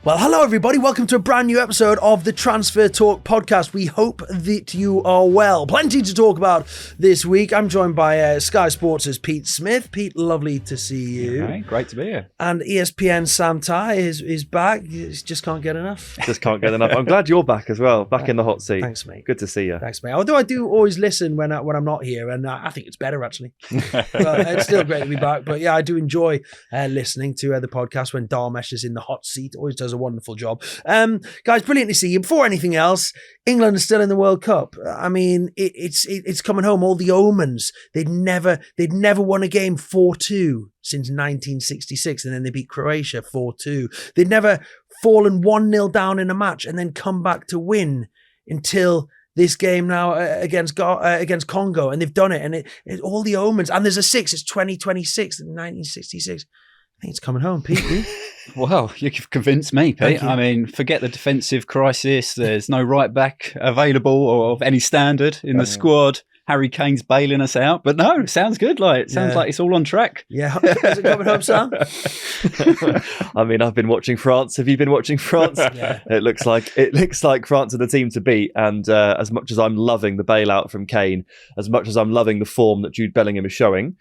Well, hello everybody. Welcome to a brand new episode of the Transfer Talk podcast. We hope that you are well. Plenty to talk about this week. I'm joined by Sky Sports' Pete Smith. Pete, lovely to see you. Okay, great to be here. And ESPN Sam Tighe is back. He just can't get enough. Just can't get enough. I'm glad you're back as well, back in the hot seat. Thanks, mate. Good to see you. Thanks, mate. Although I do always listen when I'm not here, and I think it's better actually. But it's still great to be back. But yeah, I do enjoy listening to the podcast when Dharmesh is in the hot seat. Always does a wonderful job. Guys, brilliant to see you. Before anything else, England is still in the World Cup. I mean, it's coming home. All the omens. They'd never won a game 4-2 since 1966, and then they beat Croatia 4-2. They'd never fallen 1-0 down in a match and then come back to win until this game now against Congo, and they've done it. And it all the omens. And there's a 6. It's 2026 in 1966. I think it's coming home, Pete. Well, you've convinced me, Pete. I mean, forget the defensive crisis. There's no right back available or of any standard in the squad. Harry Kane's bailing us out. But no, sounds good. Like, it sounds like it's all on track. Yeah. Is it coming home, Sam? I mean, I've been watching France. Have you been watching France? Yeah. It looks like France are the team to beat. And as much as I'm loving the bailout from Kane, as much as I'm loving the form that Jude Bellingham is showing,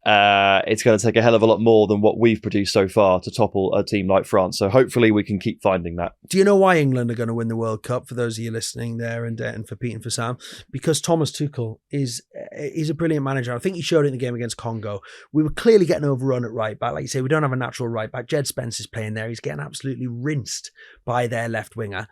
it's going to take a hell of a lot more than what we've produced so far to topple a team like France. So hopefully we can keep finding that. Do you know why England are going to win the World Cup, for those of you listening there, and for Pete and for Sam? Because Thomas Tuchel is a brilliant manager. I think he showed it in the game against Congo. We were clearly getting overrun at right back. Like you say, we don't have a natural right back. Jed Spence is playing there. He's getting absolutely rinsed by their left winger.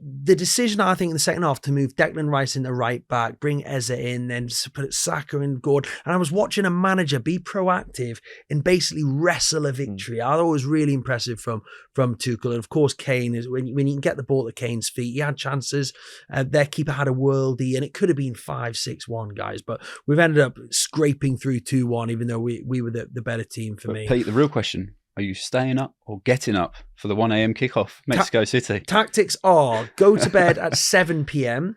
The decision, I think, in the second half to move Declan Rice into right back, bring Eze in, then put Saka and Gordon. And I was watching a manager be proactive and basically wrestle a victory. I thought it was really impressive from Tuchel. And of course, Kane is when you can get the ball at Kane's feet. He had chances. Their keeper had a worldie, and it could have been 5-6-1, guys. But we've ended up scraping through 2-1, even though we were the better team for me. Pete, the real question: are you staying up or getting up for the 1 a.m. kickoff, Mexico City? Tactics are go to bed at 7 p.m.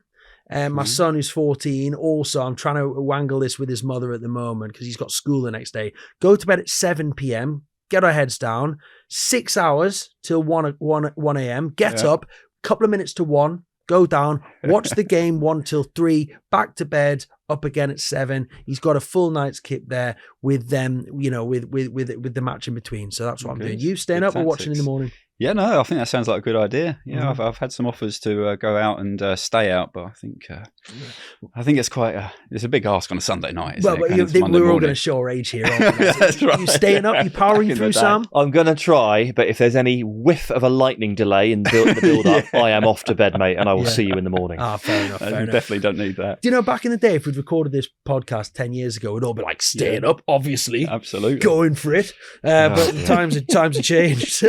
My son, who's 14, also, I'm trying to wangle this with his mother at the moment because he's got school the next day. Go to bed at 7 p.m. Get our heads down. 6 hours till 1 a.m. Get up, couple of minutes to 1. Go down, watch the game 1 till 3, back to bed, up again at 7. He's got a full night's kip there with them, with the match in between. So that's what I'm doing. You staying up or watching in the morning? Yeah, no, I think that sounds like a good idea. Yeah, I've had some offers to go out and stay out, but I think it's quite it's a big ask on a Sunday night. Well, but we're all going to show our age here. Aren't we? That's right. You staying up? You powering through, Sam? I'm going to try, but if there's any whiff of a lightning delay in the build-up, I am off to bed, mate, and I will see you in the morning. Fair enough. You definitely don't need that. Do you know, back in the day, if we'd recorded this podcast 10 years ago, we'd all be like, staying up, obviously. Absolutely. Going for it. But times have changed.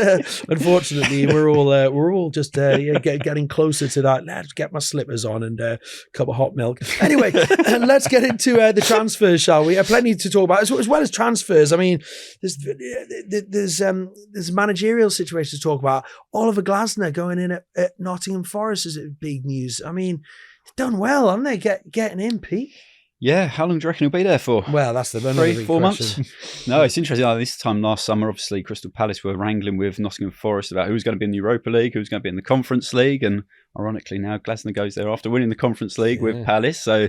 Unfortunately, we're all just getting closer to that. Let's get my slippers on and a cup of hot milk. Anyway, let's get into the transfers, shall we? Plenty to talk about, as well as transfers. I mean, there's managerial situations to talk about. Oliver Glasner going in at Nottingham Forest is big news. I mean, done well, haven't they? Getting in, Pete. Yeah, how long do you reckon he'll be there for? Well, that's the 3-4 months. No, it's interesting. This time last summer, obviously, Crystal Palace were wrangling with Nottingham Forest about who's going to be in the Europa League, who's going to be in the Conference League, and ironically now Glasner goes there after winning the Conference League with Palace. So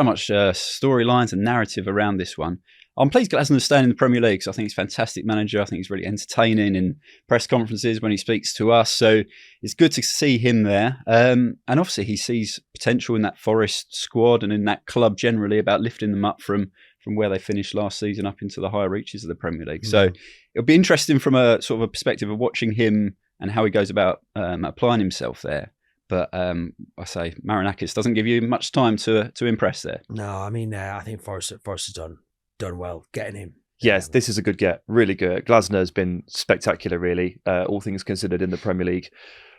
much storylines and narrative around this one. I'm pleased Glasner's staying in the Premier League because I think he's a fantastic manager. I think he's really entertaining in press conferences when he speaks to us. So it's good to see him there. And obviously he sees potential in that Forest squad and in that club generally about lifting them up from where they finished last season up into the higher reaches of the Premier League. So it'll be interesting from a sort of a perspective of watching him and how he goes about applying himself there. But I say Marinakis doesn't give you much time to impress there. No, I mean, I think Forest has done well getting him. Yes, this is a good get. Really good. Glasner has been spectacular, really, all things considered in the Premier League.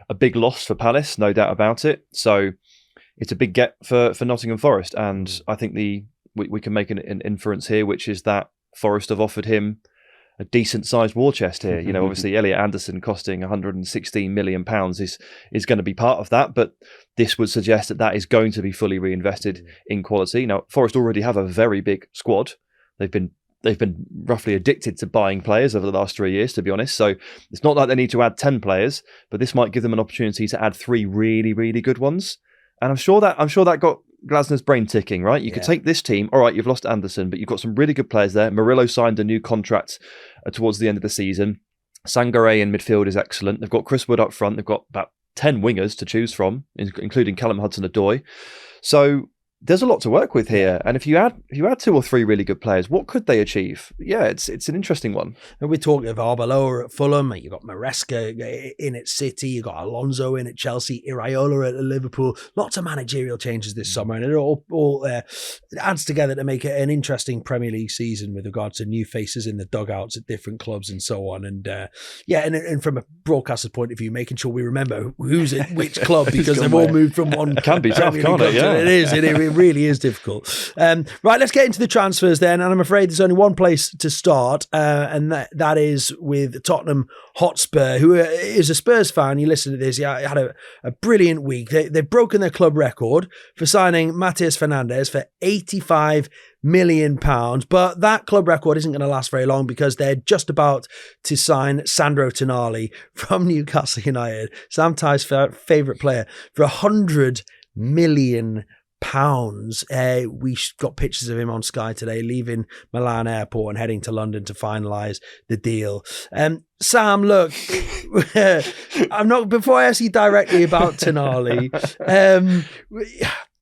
A big loss for Palace, no doubt about it. So it's a big get for Nottingham Forest. And I think we can make an inference here, which is that Forest have offered him a decent-sized war chest here. You know, obviously Elliot Anderson costing £116 million is going to be part of that, but this would suggest that is going to be fully reinvested in quality. Now, Forest already have a very big squad. They've they've been roughly addicted to buying players over the last 3 years, to be honest. So it's not like they need to add 10 players, but this might give them an opportunity to add 3 really, really good ones. And I'm sure that got Glasner's brain ticking, right? You could take this team, all right, you've lost Anderson, but you've got some really good players there. Murillo signed a new contract towards the end of the season. Sangare in midfield is excellent. They've got Chris Wood up front. They've got about 10 wingers to choose from, including Callum Hudson-Odoi. So there's a lot to work with here. And if you add 2 or 3 really good players, what could they achieve? Yeah, it's an interesting one. And we're talking of Arbeloa at Fulham. You've got Maresca in at City. You've got Alonso in at Chelsea. Iraola at Liverpool. Lots of managerial changes this summer. And it all adds together to make it an interesting Premier League season with regard to new faces in the dugouts at different clubs and so on. And and from a broadcaster's point of view, making sure we remember who's at which club, because they've all moved from one. Can be tough, can't it? Yeah. It is. It really is difficult. Right, let's get into the transfers then. And I'm afraid there's only one place to start, and that is with Tottenham Hotspur, who is a Spurs fan. You listen to this, had a brilliant week. They've broken their club record for signing Matheus Fernandes for £85 million. But that club record isn't going to last very long, because they're just about to sign Sandro Tonali from Newcastle United, Sam Tighe's favourite player, for £100 million. We got pictures of him on Sky today, leaving Milan airport and heading to London to finalise the deal. Sam, look, I'm not, before I ask you directly about Tonali,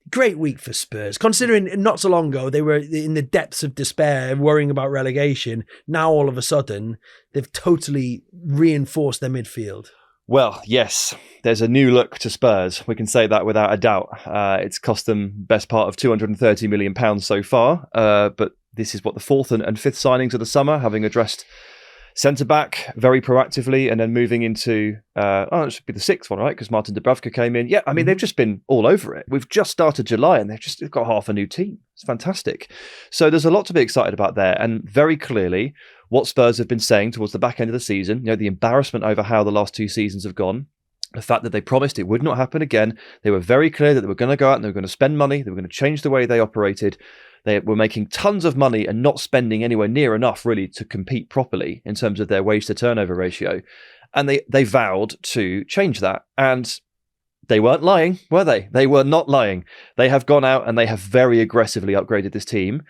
great week for Spurs, considering not so long ago they were in the depths of despair, worrying about relegation. Now all of a sudden they've totally reinforced their midfield. Well, yes, there's a new look to Spurs. We can say that without a doubt. It's cost them best part of £230 million so far, but this is what the 4th and 5th signings of the summer, having addressed centre-back very proactively, and then moving into, it should be the 6th one, right? Because Martin Dubravka came in. Yeah, I mean, they've just been all over it. We've just started July and they've got half a new team. It's fantastic. So there's a lot to be excited about there. And very clearly, what Spurs have been saying towards the back end of the season, the embarrassment over how the last 2 seasons have gone, the fact that they promised it would not happen again. They were very clear that they were going to go out and they were going to spend money. They were going to change the way they operated. They were making tons of money and not spending anywhere near enough really to compete properly in terms of their wage to turnover ratio. And they vowed to change that. And they weren't lying, were they? They were not lying. They have gone out and they have very aggressively upgraded this team,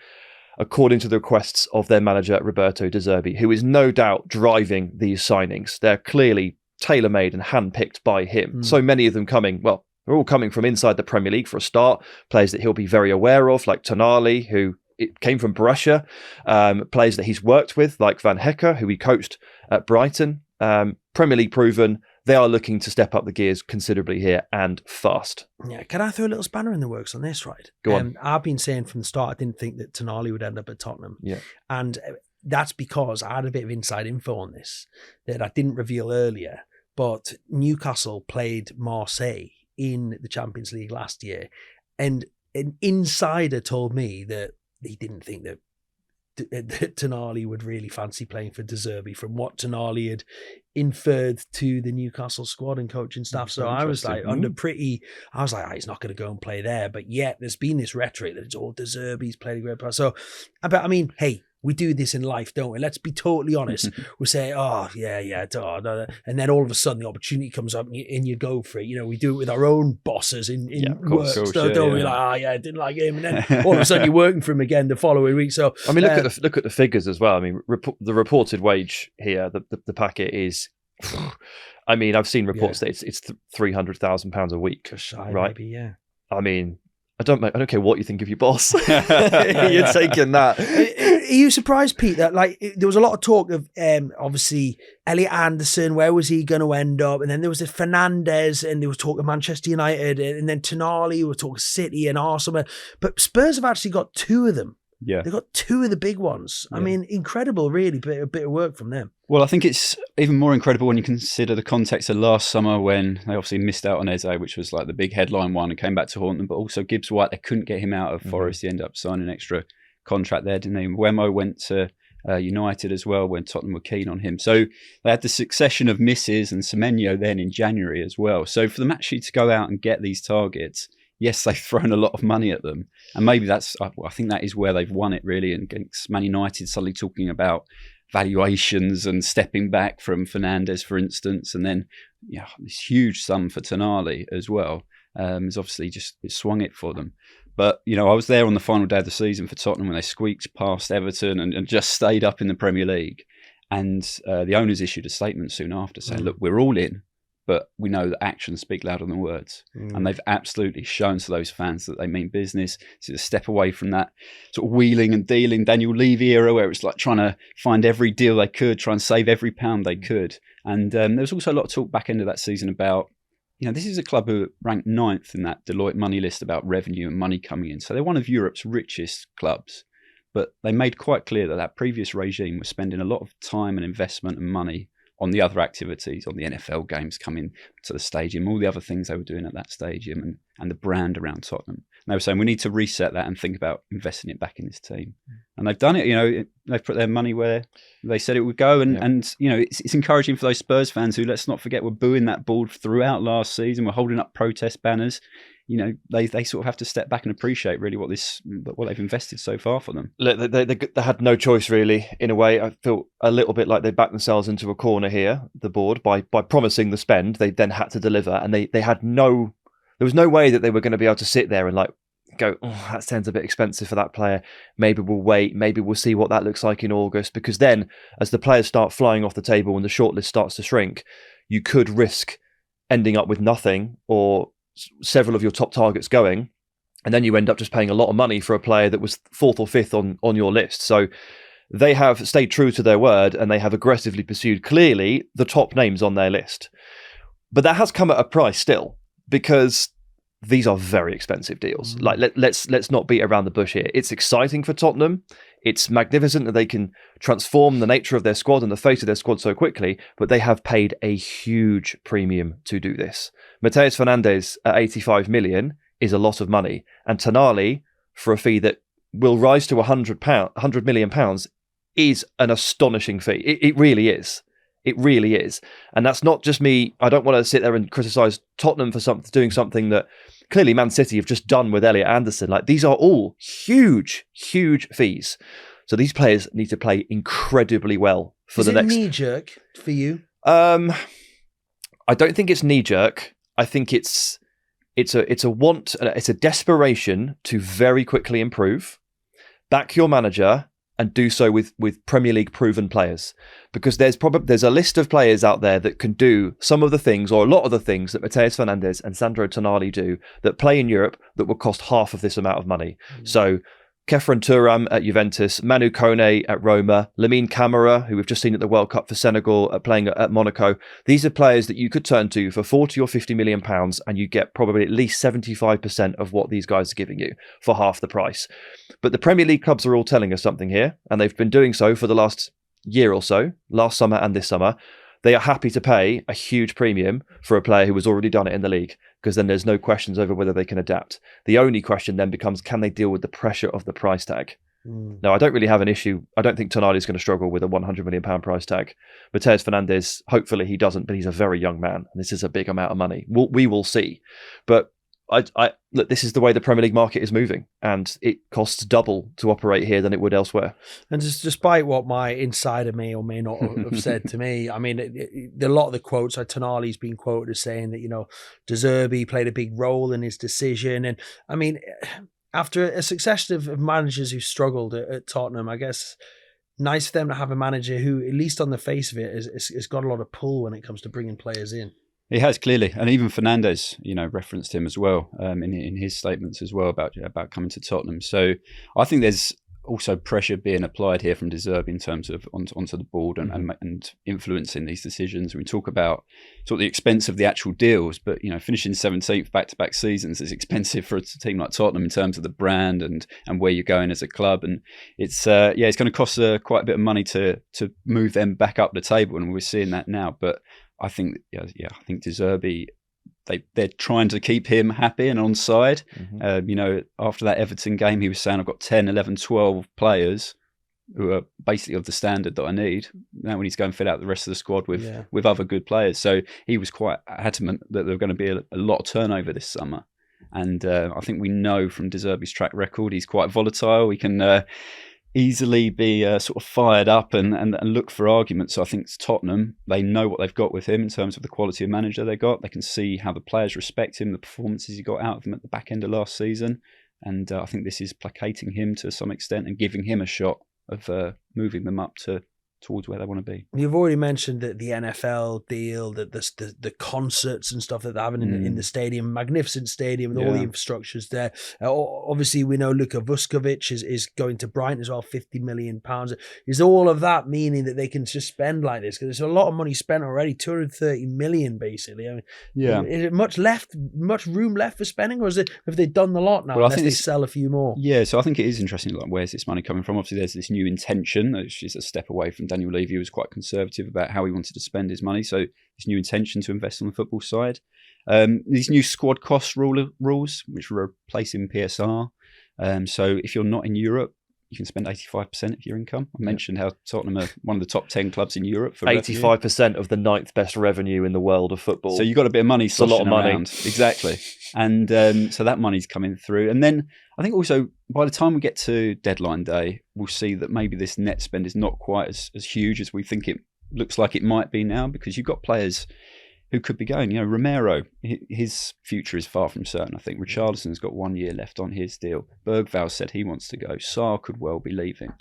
according to the requests of their manager, Roberto De Zerbi, who is no doubt driving these signings. They're clearly tailor-made and handpicked by him. So many of them they're all coming from inside the Premier League for a start. Players that he'll be very aware of, like Tonali, who came from Brescia. Players that he's worked with, like Van Hecke, who he coached at Brighton. Premier League proven. They are looking to step up the gears considerably here, and fast. Yeah, can I throw a little spanner in the works on this, right? Go on. I've been saying from the start, I didn't think that Tonali would end up at Tottenham. Yeah. And that's because I had a bit of inside info on this that I didn't reveal earlier. But Newcastle played Marseille in the Champions League last year. And an insider told me that he didn't think that Tonali would really fancy playing for De Zerbi, from what Tonali had inferred to the Newcastle squad and coaching staff. So I was like, he's not going to go and play there. But yet there's been this rhetoric that it's all De Zerbi's played a great pass. So, but I mean, hey, we do this in life, don't we? Let's be totally honest. We say, no. And then all of a sudden the opportunity comes up and you go for it. We do it with our own bosses in work. Don't we? Like, I didn't like him. And then all of a sudden you're working for him again the following week. So I mean, look at the figures as well. I mean, the reported wage here, the packet is, I mean, I've seen reports that it's £300,000 a week, right? Maybe, yeah. I mean, I don't care what you think of your boss. You're taking that. Are you surprised, Pete, that there was a lot of talk of obviously Elliot Anderson, where was he going to end up? And then there was this Fernandes, and there was talk of Manchester United, and then Tonali, we were talking City and Arsenal. But Spurs have actually got 2 of them. Yeah. They've got 2 of the big ones. Yeah. I mean, incredible, really, a bit of work from them. Well, I think it's even more incredible when you consider the context of last summer, when they obviously missed out on Eze, which was like the big headline one, and came back to haunt them. But also Gibbs White, they couldn't get him out of Forest. He ended up signing an extra contract there, didn't they? Wemo went to United as well when Tottenham were keen on him. So they had the succession of misses, and Semenyo then in January as well. So for them actually to go out and get these targets yes, they've thrown a lot of money at them. And maybe I think that is where they've won it really. And against Man United, suddenly talking about valuations and stepping back from Fernandes, for instance. And then, this huge sum for Tonali as well. It's obviously it swung it for them. But, I was there on the final day of the season for Tottenham when they squeaked past Everton and just stayed up in the Premier League. And the owners issued a statement soon after saying, look, we're all in, but we know that actions speak louder than words. And they've absolutely shown to those fans that they mean business. It's a step away from that sort of wheeling and dealing Daniel Levy era where it's like trying to find every deal they could, try and save every pound they could. And there was also a lot of talk back end of that season about, this is a club who ranked 9th in that Deloitte money list about revenue and money coming in. So they're one of Europe's richest clubs. But they made quite clear that previous regime was spending a lot of time and investment and money on the other activities, on the NFL games coming to the stadium, all the other things they were doing at that stadium and the brand around Tottenham. And they were saying we need to reset that and think about investing it back in this team. And they've done it, they've put their money where they said it would go. And it's encouraging for those Spurs fans who, let's not forget, were booing that ball throughout last season, were holding up protest banners. They sort of have to step back and appreciate really what they've invested so far for them. Look, they had no choice really. In a way, I feel a little bit like they backed themselves into a corner here, the board, by promising the spend. They then had to deliver, and there was no way that they were going to be able to sit there and go, oh, that sounds a bit expensive for that player. Maybe we'll wait. Maybe we'll see what that looks like in August. Because then, as the players start flying off the table and the shortlist starts to shrink, you could risk ending up with nothing or several of your top targets going, and then you end up just paying a lot of money for a player that was 4th or 5th on your list. So they have stayed true to their word, and they have aggressively pursued clearly the top names on their list. But that has come at a price still, because these are very expensive deals. Let's not beat around the bush here. It's exciting for Tottenham. It's magnificent that they can transform the nature of their squad and the face of their squad so quickly, but they have paid a huge premium to do this. Matheus Fernandes at 85 million is a lot of money, and Tonali for a fee that will rise to £100 million is an astonishing fee. It really is. It really is. And that's not just me. I don't want to sit there and criticise Tottenham for doing something that clearly Man City have just done with Elliot Anderson. These are all huge, huge fees. So these players need to play incredibly well for the next. Is it knee-jerk for you? I don't think it's knee-jerk. I think it's a want, it's a desperation to very quickly improve, back your manager, and do so with Premier League proven players, because there's a list of players out there that can do some of the things, or a lot of the things, that Matheus Fernandes and Sandro Tonali do, that play in Europe, that will cost half of this amount of money. So Kefren Turam at Juventus, Manu Kone at Roma, Lamine Camara, who we've just seen at the World Cup for Senegal, playing at Monaco. These are players that you could turn to for 40 or 50 million pounds, and you get probably at least 75% of what these guys are giving you for half the price. But the Premier League clubs are all telling us something here, and they've been doing so for the last year or so, last summer and this summer. They are happy to pay a huge premium for a player who has already done it in the league, because then there's no questions over whether they can adapt. The only question then becomes, can they deal with the pressure of the price tag? No, I don't really have an issue. I don't think Tonali is going to struggle with a £100 million price tag. Matheus Fernandes, hopefully he doesn't, but he's a very young man, and this is a big amount of money. We will see. But look, this is the way the Premier League market is moving, and it costs double to operate here than it would elsewhere. And just despite what my insider may or may not have said to me, I mean, a lot of the quotes, Tonali's been quoted as saying that, Zerbi played a big role in his decision. And I mean, after a succession of managers who struggled at Tottenham, I guess nice for them to have a manager who, at least on the face of it, has got a lot of pull when it comes to bringing players in. He has, clearly, and even Fernandes, referenced him as well in his statements as well about coming to Tottenham. So I think there's also pressure being applied here from De Zerbi in terms of onto the board and influencing these decisions. We talk about sort of the expense of the actual deals, but finishing 17th back-to-back seasons is expensive for a team like Tottenham in terms of the brand and where you're going as a club. And it's going to cost quite a bit of money to move them back up the table, and we're seeing that now. But I think, I think De Zerbi, they're trying to keep him happy and on side. After that Everton game, he was saying, I've got 10, 11, 12 players who are basically of the standard that I need. Now when he's going to fill out the rest of the squad with other good players. So he was quite adamant that there were going to be a lot of turnover this summer. And I think we know from De Zerbi's track record, he's quite volatile. He can easily be sort of fired up and look for arguments. So I think Tottenham, they know what they've got with him in terms of the quality of manager they got. They can see how the players respect him, the performances he got out of them at the back end of last season. And I think this is placating him to some extent and giving him a shot of moving them up towards where they want to be. You've already mentioned that the NFL deal, that the concerts and stuff that they're having in the stadium, magnificent stadium with all the infrastructures there. Obviously, we know Luka Vuskovic is going to Brighton as well, £50 million. Is all of that meaning that they can just spend like this? Because there's a lot of money spent already, 230 million basically. I mean, is it much room left for spending, or have they done the lot now? Well, I think they sell a few more. Yeah, so I think it is interesting. Like, where's this money coming from? Obviously, there's this new intention, which is a step away from Daniel Levy, was quite conservative about how he wanted to spend his money. So this new intention to invest on the football side. These new squad cost rules, which were replacing PSR. So if you're not in Europe, you can spend 85% of your income. I mentioned how Tottenham are one of the top 10 clubs in Europe for 85% of the 9th best revenue in the world of football. So you've got a bit of money. It's a lot of money. Around. Exactly. And so that money's coming through. And then I think also by the time we get to deadline day, we'll see that maybe this net spend is not quite as huge as we think it looks like it might be now, because you've got players who could be going. You know, Romero, his future is far from certain, I think. Richarlison's got 1 year left on his deal. Bergvall said he wants to go. Sarr could well be leaving.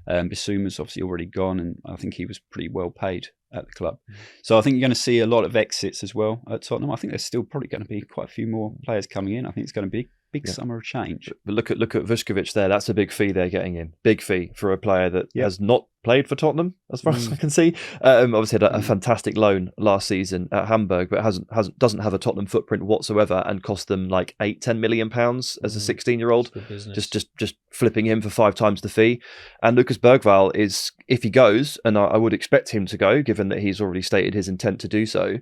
Bissouma's obviously already gone, and I think he was pretty well paid at the club. So I think you're going to see a lot of exits as well at Tottenham. I think there's still probably going to be quite a few more players coming in. I think it's going to be big summer of change. But look at Vuskovic there. That's a big fee they're getting in. Big fee for a player that has not played for Tottenham, as far as I can see. Obviously had a fantastic loan last season at Hamburg, but doesn't have a Tottenham footprint whatsoever, and cost them like £8-10 million as a 16-year-old. Just flipping him for 5 times the fee. And Lucas Bergvall is, if he goes, and I would expect him to go, given that he's already stated his intent to do so,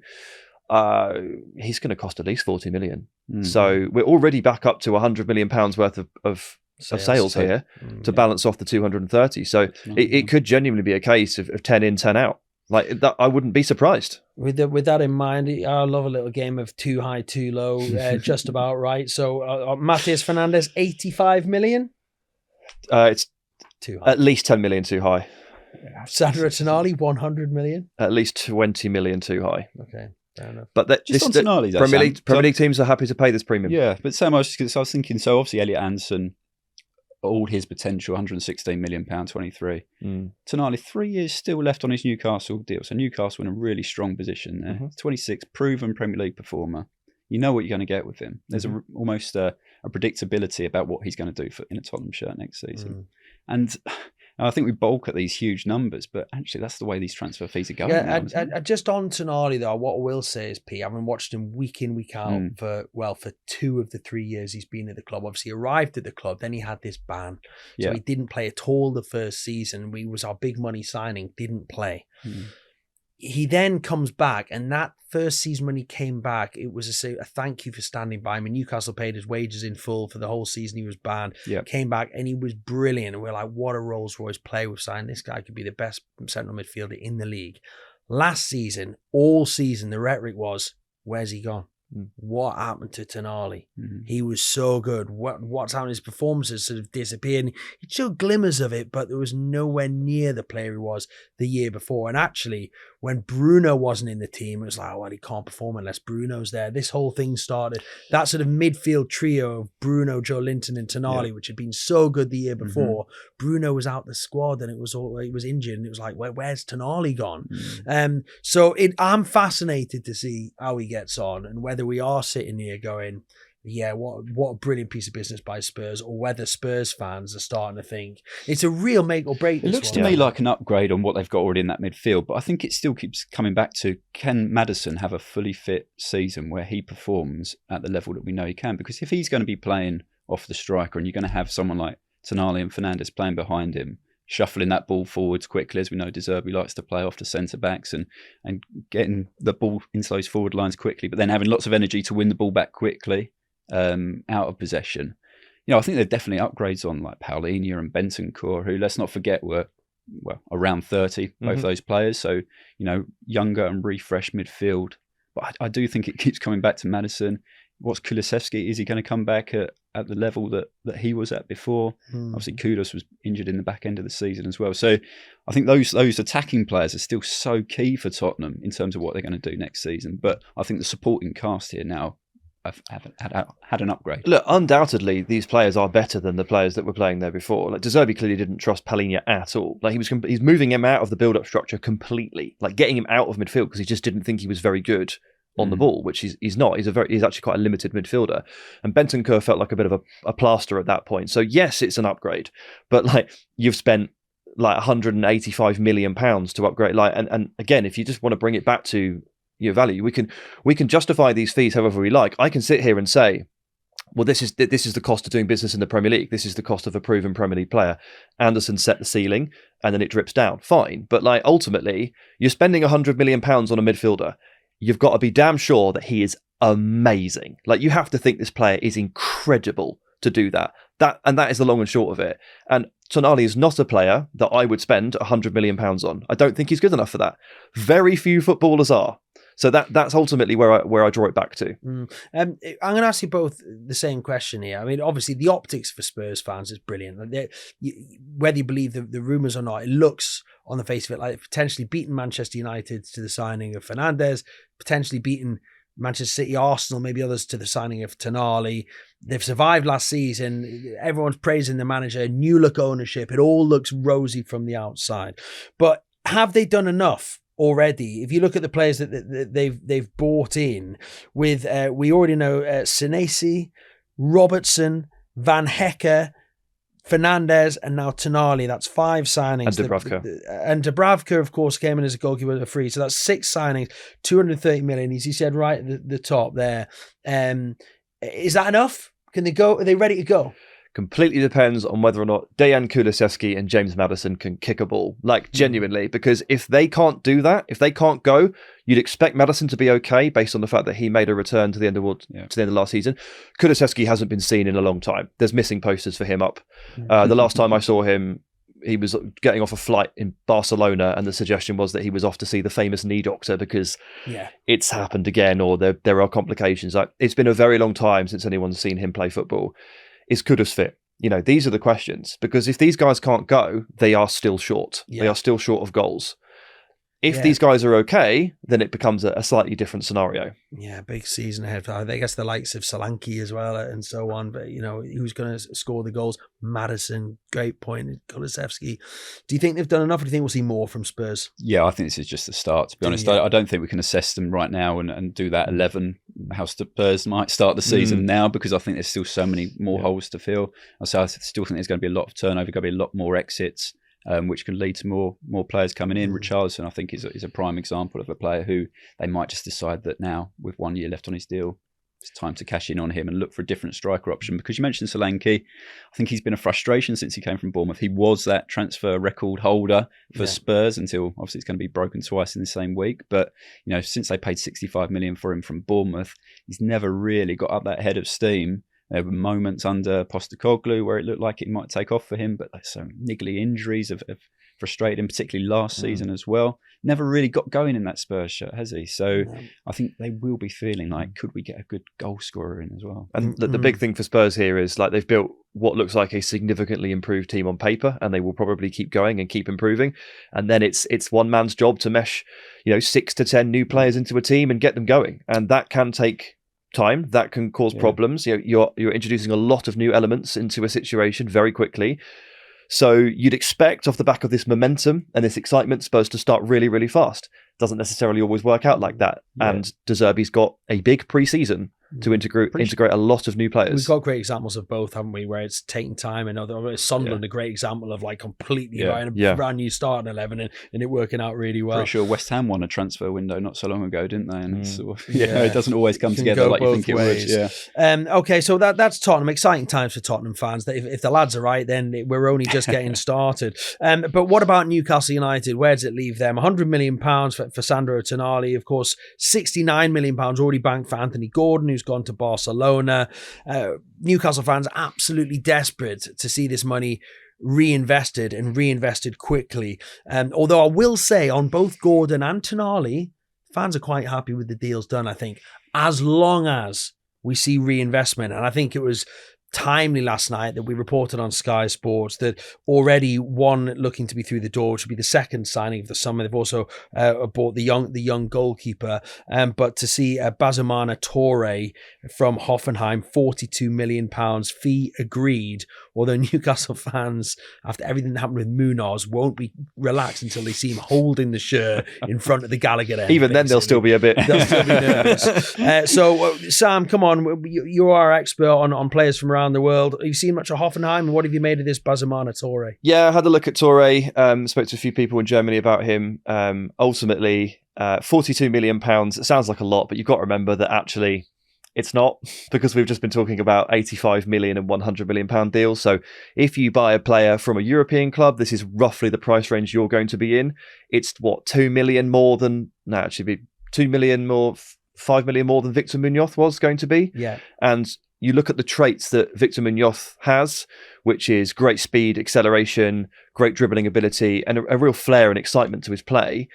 he's going to cost at least 40 million. So we're already back up to £100 million worth of sales here to balance off the 230. So it could genuinely be a case of 10 in, 10 out. Like that, I wouldn't be surprised. With that in mind, I love a little game of too high, too low, just about right. So Matheus Fernandes, 85 million? It's too high. At least 10 million too high. Sandro Tonali, 100 million? At least 20 million too high. Okay. Fair enough. But Tonali, Premier League teams are happy to pay this premium. Yeah, but Sam, I was thinking, so obviously Elliot Anderson, all his potential, £116 million, 23. Tonali, 3 years still left on his Newcastle deal. So Newcastle in a really strong position there. 26, proven Premier League performer. You know what you're going to get with him. There's almost a predictability about what he's going to do in a Tottenham shirt next season. And I think we bulk at these huge numbers, but actually that's the way these transfer fees are going. Yeah, just on Tonali though, what I will say is, P, having watched him week in, week out for 2 of the 3 years he's been at the club. Obviously, he arrived at the club, then he had this ban, so he didn't play at all the first season. We was our big money signing, didn't play. He then comes back, and that first season when he came back, it was a thank you for standing by. I mean, Newcastle paid his wages in full for the whole season he was banned. Came back, and he was brilliant. And we're like, what a Rolls Royce player we've signed. This guy could be the best central midfielder in the league. Last season, all season, the rhetoric was, where's he gone? What happened to Tonali? He was so good. What's happened? His performances sort of disappeared. He showed glimmers of it, but there was nowhere near the player he was the year before. And actually, when Bruno wasn't in the team, it was like, well, he can't perform unless Bruno's there. This whole thing started. That sort of midfield trio of Bruno, Joe Linton, and Tonali, which had been so good the year before. Bruno was out the squad, and he was injured, and it was like, where's Tonali gone? So I'm fascinated to see how he gets on, and whether we are sitting here going, yeah, what a brilliant piece of business by Spurs, or whether Spurs fans are starting to think it's a real make or break. It looks to me like an upgrade on what they've got already in that midfield, but I think it still keeps coming back to, can Maddison have a fully fit season where he performs at the level that we know he can? Because if he's going to be playing off the striker, and you're going to have someone like Tonali and Fernandes playing behind him, shuffling that ball forwards quickly, as we know De Zerbi likes to play off to centre-backs, and getting the ball into those forward lines quickly, but then having lots of energy to win the ball back quickly out of possession. You know, I think there are definitely upgrades on like Paulinho and Bentancur, who, let's not forget, were around 30, both those players. So, you know, younger and refreshed midfield But I do think it keeps coming back to Maddison. What's Kulusevski? Is he going to come back at the level that he was at before? Obviously, Kudus was injured in the back end of the season as well. So I think those attacking players are still so key for Tottenham in terms of what they're going to do next season. But I think the supporting cast here now have had an upgrade. Look, undoubtedly, these players are better than the players that were playing there before. Like, Zerbi clearly didn't trust Palhinha at all. Like, he's moving him out of the build-up structure completely, like getting him out of midfield because he just didn't think he was very good on the ball, which he's not. He's actually quite a limited midfielder. And Bentancur felt like a bit of a plaster at that point. So yes, it's an upgrade, but like you've spent like £185 million to upgrade. Like, and again, if you just want to bring it back to your value, we can justify these fees however we like. I can sit here and say, well, this is the cost of doing business in the Premier League. This is the cost of a proven Premier League player. Anderson set the ceiling, and then it drips down. Fine, but like ultimately, you're spending £100 million on a midfielder. You've got to be damn sure that he is amazing. Like, you have to think this player is incredible to do that. That is the long and short of it. And Tonali is not a player that I would spend £100 million on. I don't think he's good enough for that. Very few footballers are. So that's ultimately where I draw it back to. I'm going to ask you both the same question here. I mean, obviously, the optics for Spurs fans is brilliant. Whether you believe the rumours or not, it looks on the face of it like potentially beating Manchester United to the signing of Fernandes, potentially beating Manchester City, Arsenal, maybe others to the signing of Tonali. They've survived last season. Everyone's praising the manager, new look ownership. It all looks rosy from the outside. But have they done enough already? If you look at the players that they've bought in with, we already know Senesi, Robertson, Van Hecke, Fernandes, and now Tonali. That's 5 signings. And Dubravka. And Dubravka, of course, came in as a goalkeeper for free. So that's 6 signings, 230 million, as you said right at the top there. Is that enough? Can they go? Are they ready to go? Completely depends on whether or not Dejan Kulusevski and James Maddison can kick a ball, like genuinely, because if they can't do that, if they can't go, you'd expect Maddison to be okay based on the fact that he made a return to the end of last season. Kulusevski hasn't been seen in a long time. There's missing posters for him up. The last time I saw him, he was getting off a flight in Barcelona, and the suggestion was that he was off to see the famous knee doctor because it's happened again, or there are complications. Like, it's been a very long time since anyone's seen him play football. Is Kudus fit? These are the questions, because if these guys can't go, they are still short. They are still short of goals. If these guys are okay, then it becomes a slightly different scenario. Yeah, big season ahead. I guess the likes of Solanke as well and so on. But, who's going to score the goals? Maddison, great point. Kulusevski. Do you think they've done enough, or do you think we'll see more from Spurs? Yeah, I think this is just the start, to be honest. I don't think we can assess them right now and do that 11, how Spurs might start the season now, because I think there's still so many more holes to fill. So I still think there's going to be a lot of turnover, going to be a lot more exits. Which can lead to more players coming in. Richarlison, I think, is a prime example of a player who they might just decide that now, with 1 year left on his deal, it's time to cash in on him and look for a different striker option. Because you mentioned Solanke, I think he's been a frustration since he came from Bournemouth. He was that transfer record holder for Spurs until obviously it's going to be broken twice in the same week. But since they paid 65 million for him from Bournemouth, he's never really got up that head of steam. There were moments under Postecoglou where it looked like it might take off for him, but so niggly injuries have frustrated him, particularly last season as well. Never really got going in that Spurs shirt, has he? So I think they will be feeling like, could we get a good goal scorer in as well? And the big thing for Spurs here is, like, they've built what looks like a significantly improved team on paper, and they will probably keep going and keep improving. And then it's one man's job to mesh, 6 to 10 new players into a team and get them going. And that can take time, that can cause problems. You're introducing a lot of new elements into a situation very quickly. So you'd expect, off the back of this momentum and this excitement, Spurs to start really, really fast. Doesn't necessarily always work out like that. And De Zerbi's got a big pre-season to integrate a lot of new players. We've got great examples of both, haven't we? Where it's taking time, and Sunderland, a great example of like completely a brand new start in 11 and it working out really well. Pretty sure West Ham won a transfer window not so long ago, didn't they? And it doesn't always come together like you think it would. Yeah. Okay, so that's Tottenham. Exciting times for Tottenham fans. If the lads are right, then we're only just getting started. But what about Newcastle United? Where does it leave them? £100 million for Sandro Tonali, of course. £69 million already banked for Anthony Gordon, who's gone to Barcelona. Newcastle fans absolutely desperate to see this money reinvested quickly. Although I will say, on both Gordon and Tonali, fans are quite happy with the deals done, I think, as long as we see reinvestment. And I think it was timely last night that we reported on Sky Sports that already one looking to be through the door, which would be the second signing of the summer. They've also bought the young goalkeeper, but to see Bazoumana Toure from Hoffenheim, £42 million, fee agreed. Although Newcastle fans, after everything that happened with Munoz, won't be relaxed until they see him holding the shirt in front of the Gallagher end. Even then, they'll still be a bit. They'll still be nervous. So, Sam, come on. You are our expert on players from around the world. Have you seen much of Hoffenheim? And what have you made of this Bazoumana Toure? Yeah, I had a look at Toure. Spoke to a few people in Germany about him. Ultimately, £42 million. It sounds like a lot, but you've got to remember that actually it's not, because we've just been talking about 85 million and 100 million pound deals. So if you buy a player from a European club, this is roughly the price range you're going to be in. It's what, 2 million more than, no, actually be 2 million more, 5 million more than Victor Munoz was going to be. Yeah. And you look at the traits that Victor Munoz has, which is great speed, acceleration, great dribbling ability, and a real flair and excitement to his play.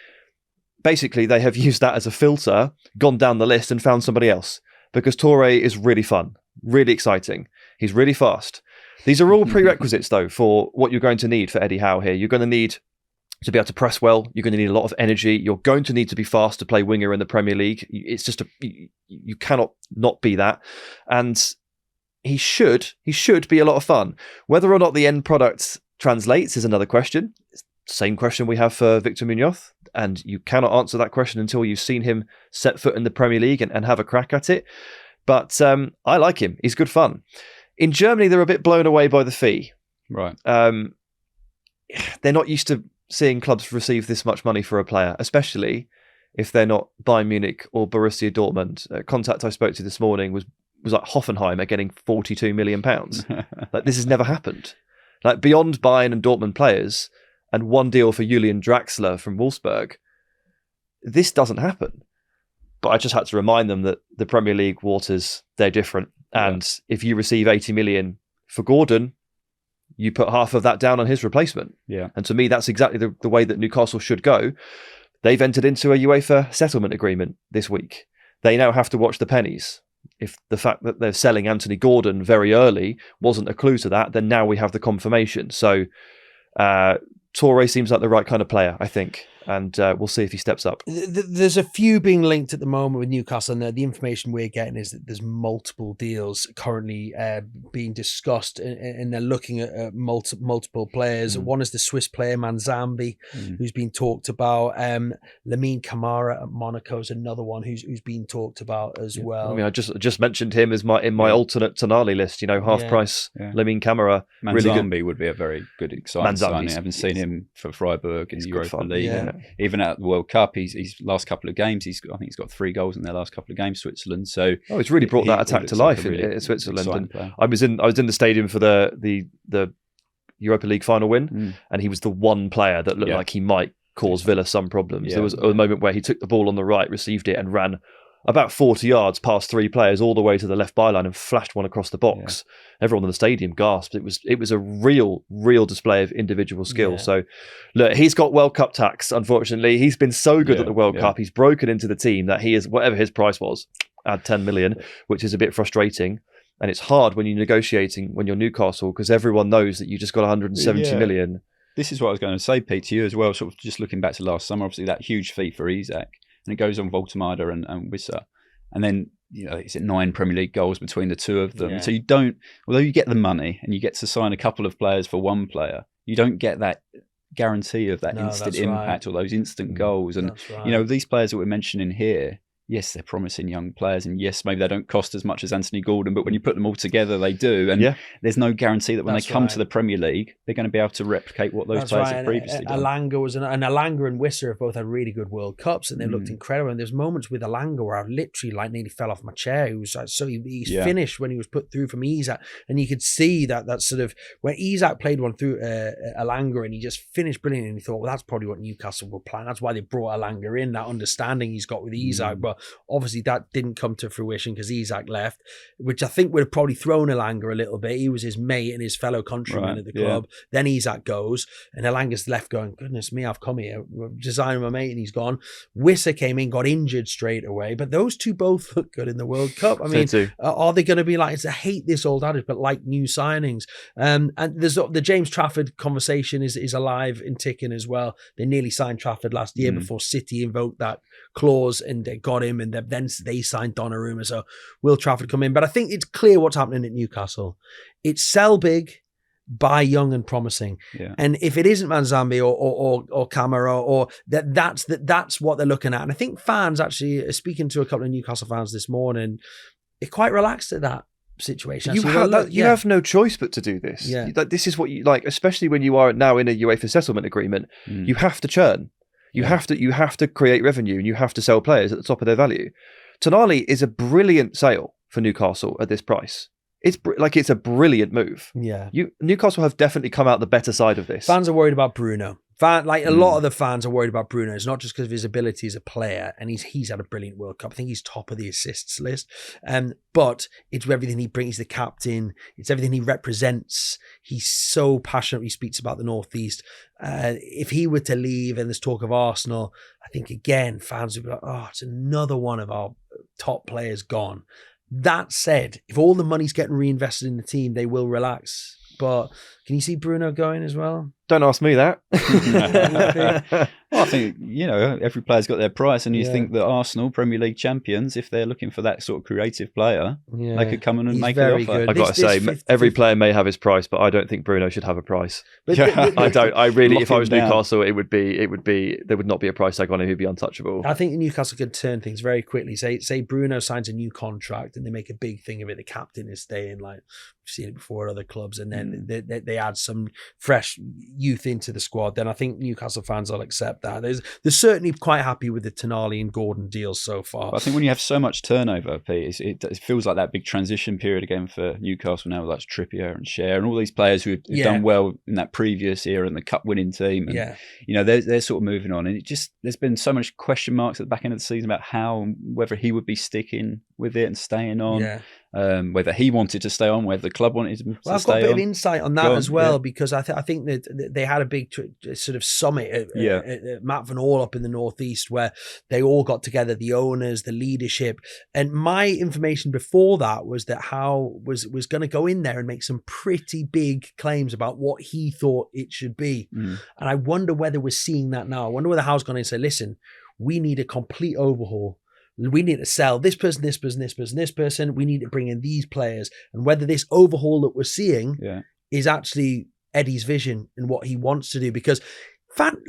Basically, they have used that as a filter, gone down the list and found somebody else. Because Toure is really fun, really exciting. He's really fast. These are all prerequisites, though, for what you're going to need for Eddie Howe here. You're going to need to be able to press well. You're going to need a lot of energy. You're going to need to be fast to play winger in the Premier League. It's just you cannot not be that. And he should be a lot of fun. Whether or not the end product translates is another question. It's the same question we have for Victor Munoz. And you cannot answer that question until you've seen him set foot in the Premier League and have a crack at it. But I like him. He's good fun. In Germany, they're a bit blown away by the fee. Right. They're not used to seeing clubs receive this much money for a player, especially if they're not Bayern Munich or Borussia Dortmund. Contact I spoke to this morning was like Hoffenheim are getting £42 million. Like, this has never happened. Like, beyond Bayern and Dortmund players, and one deal for Julian Draxler from Wolfsburg, this doesn't happen. But I just had to remind them that the Premier League waters, they're different. And if you receive 80 million for Gordon, you put half of that down on his replacement. Yeah. And to me, that's exactly the way that Newcastle should go. They've entered into a UEFA settlement agreement this week. They now have to watch the pennies. If the fact that they're selling Anthony Gordon very early wasn't a clue to that, then now we have the confirmation. So Toure seems like the right kind of player, I think. And we'll see if he steps up. There's a few being linked at the moment with Newcastle, and the information we're getting is that there's multiple deals currently being discussed, and they're looking at multiple players. One is the Swiss player Manzambi, who's been talked about. Lamine Camara at Monaco is another one who's been talked about as well. I mean, I just mentioned him as in my alternate Tonali list. You know, half price Lamine Camara. Manzambi really good. Would be a very good exciting signing. I haven't seen him for Freiburg in the Europa League. Yeah. Even at the World Cup, he's last couple of games, I think he's got 3 goals in their last couple of games, Switzerland. So he's really brought that attack to life in Switzerland. And I was in the stadium for the Europa League final win, and he was the one player that looked like he might cause Villa some problems. There was a moment where he took the ball on the right, received it, and ran about 40 yards past 3 players all the way to the left byline and flashed one across the box. Everyone in the stadium gasped. It was a real display of individual skill. So look, he's got World Cup tax, unfortunately. He's been so good at the World Cup. He's broken into the team that he is, whatever his price was, add 10 million, which is a bit frustrating. And it's hard when you're negotiating when you're Newcastle, because everyone knows that you just got 170 million. This is what I was going to say, Pete, to you as well, sort of just looking back to last summer, obviously that huge fee for Isak. And it goes on Voltemada and Wissa. And then, is it 9 Premier League goals between the two of them? Yeah. So you don't, although you get the money and you get to sign a couple of players for one player, you don't get that guarantee of that instant impact or those instant goals. And, these players that we're mentioning here, yes, they're promising young players, and yes, maybe they don't cost as much as Anthony Gordon, but when you put them all together, they do. And there's no guarantee that when they come to the Premier League, they're going to be able to replicate what those players have previously done. Alanga and Alanga and Wissa have both had really good World Cups, and they've looked incredible. And there's moments with Alanga where I literally nearly fell off my chair. He was he's finished when he was put through from Isak, and you could see that sort of when Isak played one through Alanga, and he just finished brilliant. And he thought, well, that's probably what Newcastle will plan. That's why they brought Alanga in, that understanding he's got with Isak. But Sandro. Obviously, that didn't come to fruition because Isak left, which I think would have probably thrown Elanga a little bit. He was his mate and his fellow countryman at the club. Then Isak goes, and Elanga's left going, goodness me, I've come here, designing my mate, and he's gone. Wissa came in, got injured straight away, but those two both look good in the World Cup. I mean, are they going to be like, I hate this old adage, but like new signings? And there's the James Trafford conversation is alive and ticking as well. They nearly signed Trafford last year before City invoked that clause and they got him, and then they signed Donnarumma. So will Trafford come in? But I think it's clear what's happening at Newcastle. It's sell big, buy young and promising. And if it isn't Manzambi or Camara, or that's what they're looking at. And I think fans, actually, speaking to a couple of Newcastle fans this morning, are quite relaxed at that situation. You have no choice but to do this. This is what you like, especially when you are now in a UEFA settlement agreement. You have to churn. You have to create revenue, and you have to sell players at the top of their value. Tonali is a brilliant sale for Newcastle at this price. It's a brilliant move. Newcastle have definitely come out the better side of this. Fans are worried about Bruno. A lot of the fans are worried about Bruno. It's not just because of his ability as a player, and he's had a brilliant World Cup. I think he's top of the assists list. But it's everything he brings. He's the captain. It's everything he represents. He's so passionate. He speaks about the Northeast. If he were to leave, and there's talk of Arsenal, I think again fans would be like, "Oh, it's another one of our top players gone." That said, if all the money's getting reinvested in the team, they will relax. But can you see Bruno going as well? Don't ask me that. Well, I think, every player's got their price, and you think that Arsenal, Premier League champions, if they're looking for that sort of creative player, they could come in and make an offer. Good. I've got to say, every player may have his price, but I don't think Bruno should have a price. I don't. I really, if I was Newcastle, there would not be a price tag on him. He'd be untouchable. I think Newcastle could turn things very quickly. Say Bruno signs a new contract and they make a big thing of it. The captain is staying, like we've seen it before at other clubs, and then they add some fresh youth into the squad. Then I think Newcastle fans will accept that. They're certainly quite happy with the Tonali and Gordon deals so far. But I think when you have so much turnover, Pete, it feels like that big transition period again for Newcastle now, like Trippier and Cher and all these players who have done well in that previous era and the cup winning team. And, they're sort of moving on, and there's been so much question marks at the back end of the season about whether he would be sticking with it and staying on. Whether he wanted to stay on, whether the club wanted him to stay on. I've got a bit of insight on that as well, because I think that they had a big sort of summit at Matt Van All up in the Northeast, where they all got together, the owners, the leadership. And my information before that was that Howe was going to go in there and make some pretty big claims about what he thought it should be. And I wonder whether we're seeing that now. I wonder whether Howe's going to say, listen, we need a complete overhaul. We need to sell this person, this person, this person, this person. We need to bring in these players. And whether this overhaul that we're seeing is actually Eddie's vision and what he wants to do. Because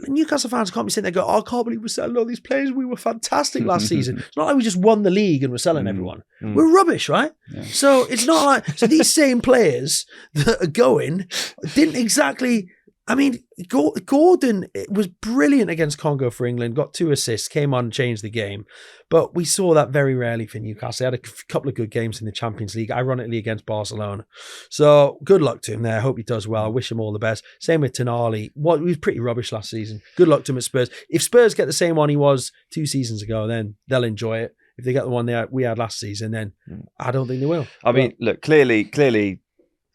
Newcastle fans can't be sitting there going, I can't believe we're selling all these players. We were fantastic last season. It's not like we just won the league and we're selling everyone. We're rubbish, right? So it's not like... So these same players that are going didn't exactly... I mean, Gordon was brilliant against Congo for England, got 2 assists, came on and changed the game. But we saw that very rarely for Newcastle. They had a couple of good games in the Champions League, ironically against Barcelona. So good luck to him there. I hope he does well. I wish him all the best. Same with Tonali. He was pretty rubbish last season. Good luck to him at Spurs. If Spurs get the same one he was 2 seasons ago, then they'll enjoy it. If they get the one we had last season, then I don't think they will. I mean, look, clearly,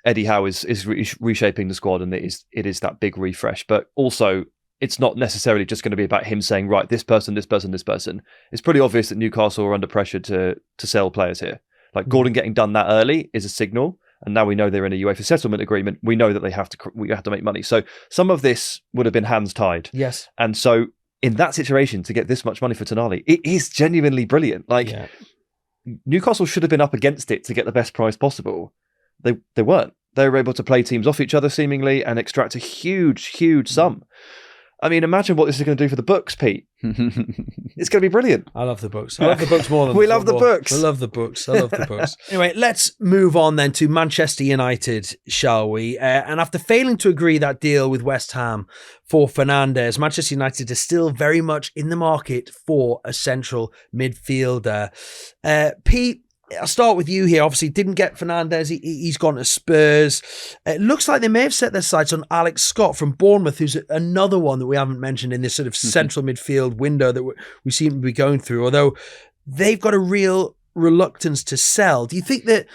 Eddie Howe is reshaping the squad, and it is that big refresh. But also, it's not necessarily just going to be about him saying, right, this person, this person, this person. It's pretty obvious that Newcastle are under pressure to sell players here. Like Gordon getting done that early is a signal, and now we know they're in a UEFA settlement agreement. We know that we have to make money. So some of this would have been hands tied. Yes, and so in that situation, to get this much money for Tonali, it is genuinely brilliant. Newcastle should have been up against it to get the best price possible. They weren't. They were able to play teams off each other seemingly and extract a huge sum. I mean, imagine what this is going to do for the books, Pete. It's going to be brilliant. I love the books. I love the books more than we love the books. I love the books. I love the books. Anyway, let's move on then to Manchester United, shall we? And after failing to agree that deal with West Ham for Fernandes, Manchester United is still very much in the market for a central midfielder. Pete, I'll start with you here. Obviously, didn't get Fernandes. He's gone to Spurs. It looks like they may have set their sights on Alex Scott from Bournemouth, who's another one that we haven't mentioned in this sort of central midfield window that we seem to be going through. Although they've got a real reluctance to sell. Do you think that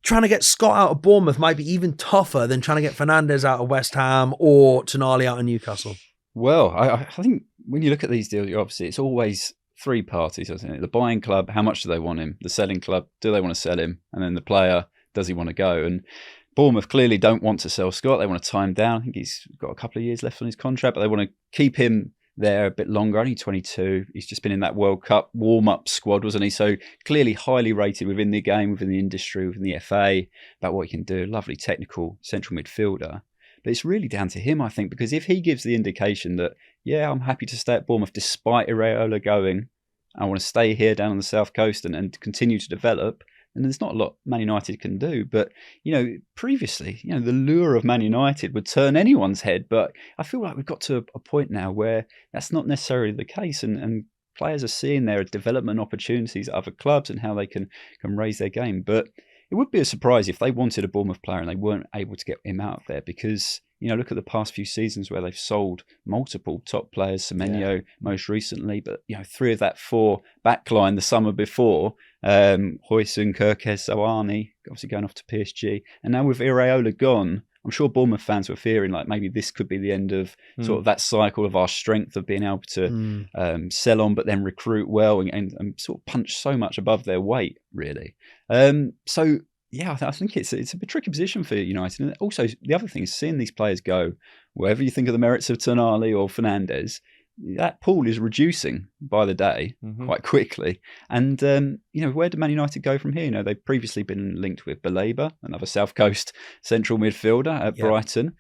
trying to get Scott out of Bournemouth might be even tougher than trying to get Fernandes out of West Ham or Tonali out of Newcastle? Well, I think when you look at these deals, obviously it's always three parties, isn't it? The buying club, how much do they want him? The selling club, do they want to sell him? And then the player, does he want to go? And Bournemouth clearly don't want to sell Scott. They want to tie him down. I think he's got a couple of years left on his contract, but they want to keep him there a bit longer. Only 22. He's just been in that World Cup warm-up squad, wasn't he? So clearly highly rated within the game, within the industry, within the FA, about what he can do. Lovely technical central midfielder. But it's really down to him, I think, because if he gives the indication that, yeah, I'm happy to stay at Bournemouth despite Iraola going, I want to stay here down on the south coast and continue to develop, and there's not a lot Man United can do. But, previously, the lure of Man United would turn anyone's head. But I feel like we've got to a point now where that's not necessarily the case. And players are seeing their development opportunities at other clubs and how they can raise their game. But it would be a surprise if they wanted a Bournemouth player and they weren't able to get him out of there because, look at the past few seasons where they've sold multiple top players, Semenyo most recently, but, 3 of that 4 backline the summer before, Huijsen, Kerkez, Zawani, obviously going off to PSG. And now with Iraola gone, I'm sure Bournemouth fans were fearing like maybe this could be the end of sort of that cycle of our strength of being able to sell on, but then recruit well and sort of punch so much above their weight, really. So yeah, I think it's a bit tricky position for United. And also the other thing is seeing these players go, whatever you think of the merits of Tonali or Fernandes, that pool is reducing by the day quite quickly. And, where do Man United go from here? They've previously been linked with Baleba, another South Coast central midfielder at Brighton.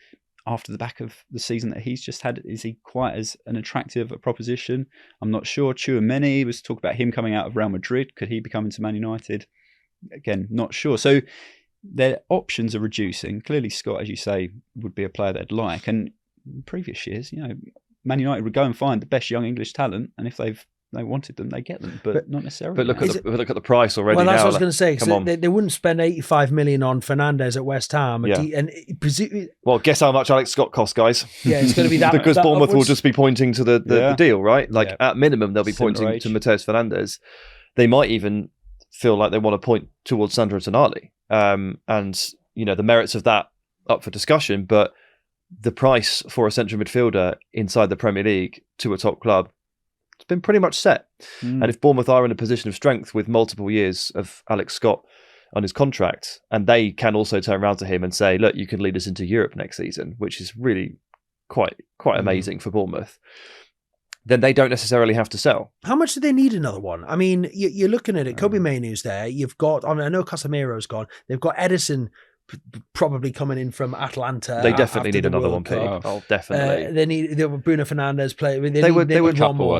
After the back of the season that he's just had, is he quite as an attractive a proposition? I'm not sure. Tchouameni was talk about him coming out of Real Madrid. Could he be coming to Man United? Again, not sure. So their options are reducing. Clearly, Scott, as you say, would be a player they'd like. And in previous years, Man United would go and find the best young English talent, and if they wanted them, they get them, but not necessarily. But look at the price already. Well, that's now. what I was going to say. Come on. They wouldn't spend 85 million on Fernandes at West Ham. Well, guess how much Alex Scott costs, guys? Yeah, it's going to be that. Because that Bournemouth upwards. will just be pointing to the deal, right? Like at minimum, they'll be pointing to Matheus Fernandes. They might even feel like they want to point towards Sandro Tonali. And the merits of that up for discussion, but the price for a central midfielder inside the Premier League to a top club, it's been pretty much set. And if Bournemouth are in a position of strength with multiple years of Alex Scott on his contract, and they can also turn around to him and say, look, you can lead us into Europe next season, which is really quite amazing for Bournemouth, then they don't necessarily have to sell. How much do they need another one? I mean, you're looking at it. Kobe Mainoo's there. You've got, I know Casemiro's gone. They've got Edison probably coming in from Atlanta. They definitely need another one pick. Oh, definitely. They were Bruno Fernandes play.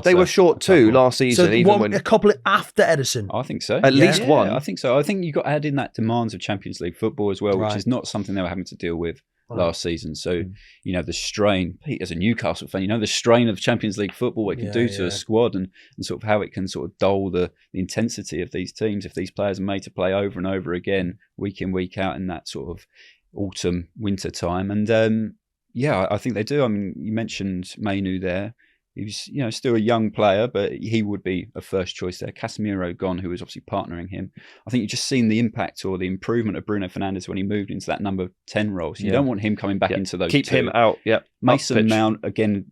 They were short too last season. So a couple after Edison. I think so. At least one. I think so. I think you got to add in that demands of Champions League football as well, which is not something they were having to deal with last season. So, the strain, Pete, as a Newcastle fan, the strain of Champions League football, what it can do to a squad and sort of how it can sort of dull the intensity of these teams if these players are made to play over and over again, week in, week out in that sort of autumn, winter time. And I think they do. I mean, you mentioned Mainoo there. He was, still a young player, but he would be a first choice there. Casemiro gone, who was obviously partnering him. I think you've just seen the impact or the improvement of Bruno Fernandes when he moved into that number 10 role. So you don't want him coming back into those Keep two. him out, Mason Mount, again,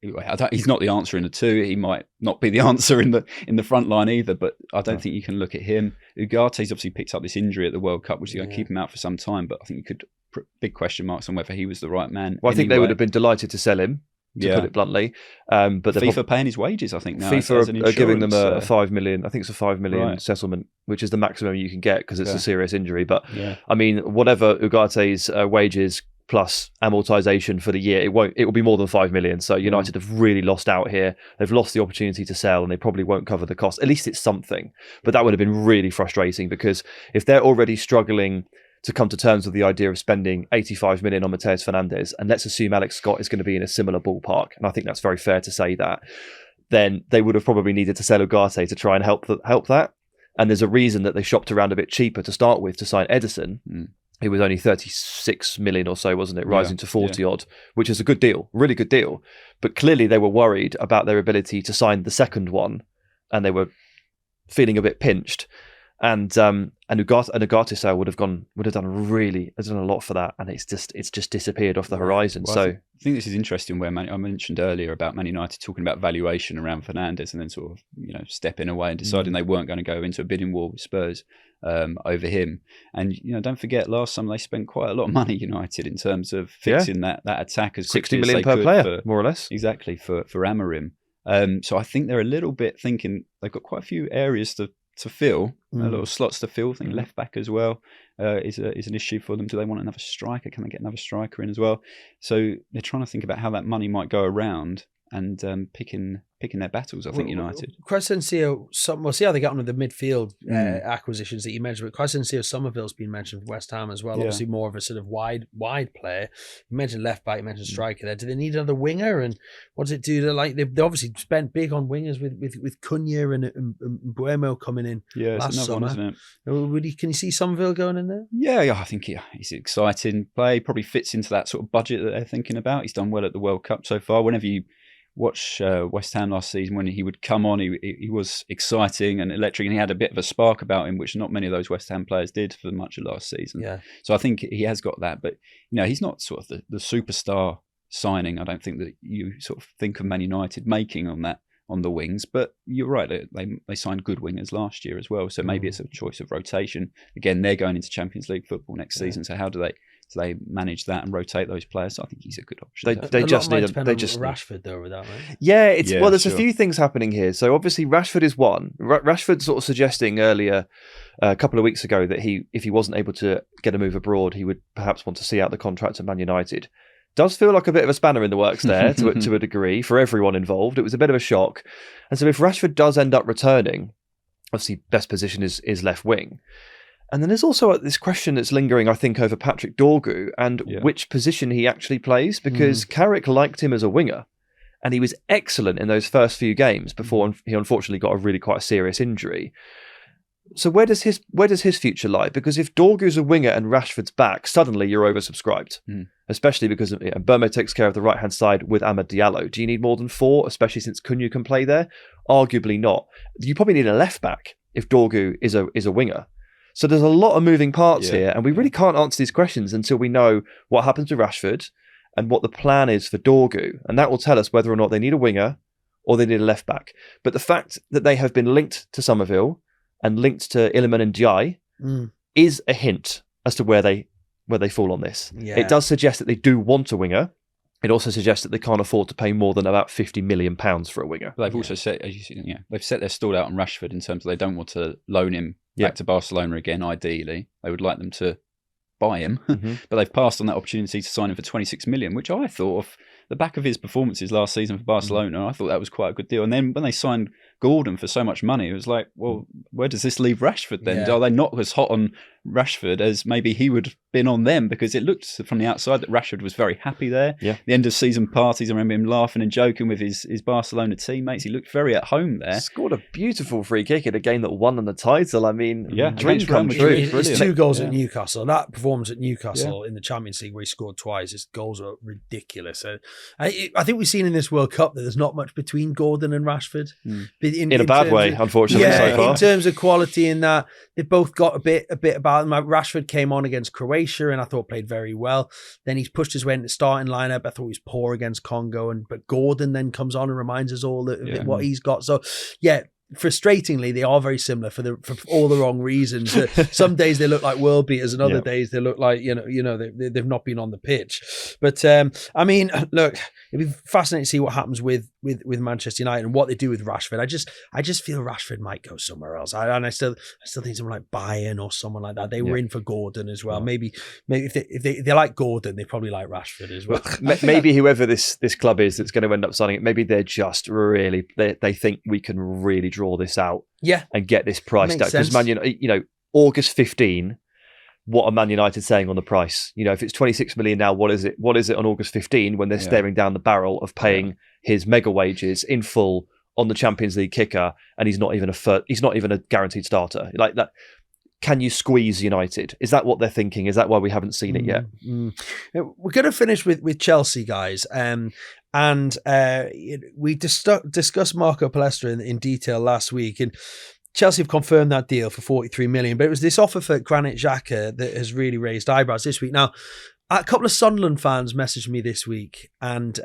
he's not the answer in the two. He might not be the answer in the front line either, but I don't think you can look at him. Ugarte's obviously picked up this injury at the World Cup, which is going to keep him out for some time, but I think you could put big question marks on whether he was the right man. Well, I think they would have been delighted to sell him, to put it bluntly. But FIFA paying his wages, I think now. FIFA are giving them a 5 million, I think it's a 5 million settlement, which is the maximum you can get because it's a serious injury. But I mean, whatever Ugarte's wages plus amortization for the year, it will be more than 5 million. So United have really lost out here. They've lost the opportunity to sell and they probably won't cover the cost. At least it's something. But that would have been really frustrating because if they're already struggling to come to terms with the idea of spending 85 million on Matheus Fernandes, and let's assume Alex Scott is going to be in a similar ballpark, and I think that's very fair to say that, then they would have probably needed to sell Ugarte to try and help that. And there's a reason that they shopped around a bit cheaper to start with to sign Edison. It was only 36 million or so, wasn't it? Rising to 40 odd, which is a good deal, really good deal. But clearly they were worried about their ability to sign the second one, and they were feeling a bit pinched. And Ugarte sale would have done a lot for that, and it's just disappeared off the horizon. Well, So I think this is interesting. Where I mentioned earlier about Man United talking about valuation around Fernandes, and then sort of stepping away and deciding they weren't going to go into a bidding war with Spurs over him. And don't forget, last summer they spent quite a lot of money, United, in terms of fixing that attack as 60 quickly million as per they player, could more or less. Exactly for Amorim. So I think they're a little bit thinking they've got quite a few areas to fill, little slots to fill. I think left back as well is an issue for them. Do they want another striker? Can they get another striker in as well? So they're trying to think about how that money might go around and picking their battles. I think United. Crescencio, we'll see how they get on with the midfield acquisitions that you mentioned. But Crescencio Summerville's been mentioned for West Ham as well. Yeah. Obviously, more of a sort of wide player. You mentioned left back, you mentioned striker there. Do they need another winger? And what does it do to they obviously spent big on wingers with Cunha and Buemo coming in last summer. One, isn't it? Can you see Summerville going in there? Yeah, I think he's an exciting play. Probably fits into that sort of budget that they're thinking about. He's done well at the World Cup so far. Whenever you watch West Ham last season, when he would come on, he was exciting and electric, and he had a bit of a spark about him, which not many of those West Ham players did for much of last season. Yeah. So I think he has got that, but he's not sort of the superstar signing. I don't think that you sort of think of Man United making on the wings, but you're right. They signed good wingers last year as well, so maybe it's a choice of rotation. Again, they're going into Champions League football next season, so how do they manage that and rotate those players? So I think he's a good option. They just need Rashford though with that, right? Yeah, there's a few things happening here. So obviously Rashford is one. Rashford sort of suggesting earlier a couple of weeks ago that if he wasn't able to get a move abroad, he would perhaps want to see out the contract at Man United. Does feel like a bit of a spanner in the works there to a degree for everyone involved. It was a bit of a shock. And so if Rashford does end up returning, obviously best position is left wing. And then there's also this question that's lingering, I think, over Patrick Dorgu and which position he actually plays, because Carrick liked him as a winger and he was excellent in those first few games before he unfortunately got quite a serious injury. So where does his future lie? Because if Dorgu's a winger and Rashford's back, suddenly you're oversubscribed, especially because Bournemouth takes care of the right-hand side with Amad Diallo. Do you need more than 4, especially since Cunha can play there? Arguably not. You probably need a left back if Dorgu is a winger. So there's a lot of moving parts here, and we really can't answer these questions until we know what happens with Rashford and what the plan is for Dorgu. And that will tell us whether or not they need a winger or they need a left back. But the fact that they have been linked to Summerville and linked to Iliman and Tighe is a hint as to where they fall on this. Yeah. It does suggest that they do want a winger. It also suggests that they can't afford to pay more than about £50 million for a winger. But they've also set, as you see, they've set their stall out on Rashford in terms of they don't want to loan him back to Barcelona again. Ideally, they would like them to buy him, but they've passed on that opportunity to sign him for 26 million, which I thought, of the back of his performances last season for Barcelona, I thought that was quite a good deal. And then when they signed Gordon for so much money, it was like, well, where does this leave Rashford then? Are they not as hot on Rashford as maybe he would have been on them? Because it looked from the outside that Rashford was very happy there. The end of season parties, I remember him laughing and joking with his Barcelona teammates. He looked very at home there. Scored a beautiful free kick in a game that won them the title. I mean, dream come true. His 2 goals at Newcastle. That performance at Newcastle in the Champions League where he scored twice, his goals are ridiculous. I think we've seen in this World Cup that there's not much between Gordon and Rashford. In a bad way, unfortunately, so far. In terms of quality, in that they've both got a bit about them. Rashford came on against Croatia and I thought played very well. Then he's pushed his way into the starting lineup. I thought he was poor against Congo, but Gordon then comes on and reminds us all of what he's got. So frustratingly, they are very similar for all the wrong reasons. Some days they look like world beaters, and other days they look like they've not been on the pitch. But I mean, look, it'd be fascinating to see what happens with Manchester United and what they do with Rashford. I just feel Rashford might go somewhere else. I still think someone like Bayern or someone like that. They were in for Gordon as well. Maybe if they like Gordon, they probably like Rashford as well. Maybe whoever this club is that's going to end up signing it, maybe they're just really they think we can really draw this out and get this price down. Because Man United, August 15, what are Man United saying on the price? If it's 26 million now, what is it on August 15 when they're staring down the barrel of paying his mega wages in full on the Champions League kicker, and he's not even a guaranteed starter like that? Can you squeeze United? Is that what they're thinking? Is that why we haven't seen it yet? We're going to finish with Chelsea, guys. And we discussed Marco Palestra in detail last week. And Chelsea have confirmed that deal for 43 million, but it was this offer for Granit Xhaka that has really raised eyebrows this week. Now, a couple of Sunderland fans messaged me this week and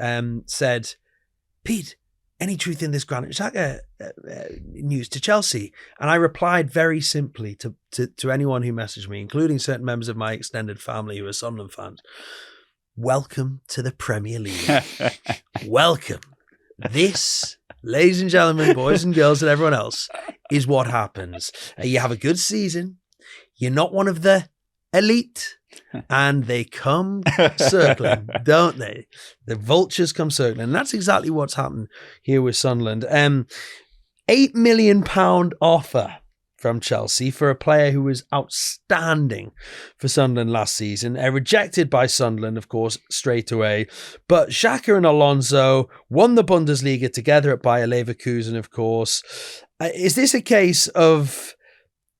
said, Pete, any truth in this Granit Xhaka news to Chelsea? And I replied very simply to anyone who messaged me, including certain members of my extended family who are Sunderland fans. Welcome to the Premier League. Welcome. This, ladies and gentlemen, boys and girls and everyone else, is what happens. You have a good season. You're not one of the elite. And they come circling, don't they? The vultures come circling. And that's exactly what's happened here with Sunderland. £8 million offer from Chelsea for a player who was outstanding for Sunderland last season. Rejected by Sunderland, of course, straight away. But Xhaka and Alonso won the Bundesliga together at Bayer Leverkusen, of course. Is this a case of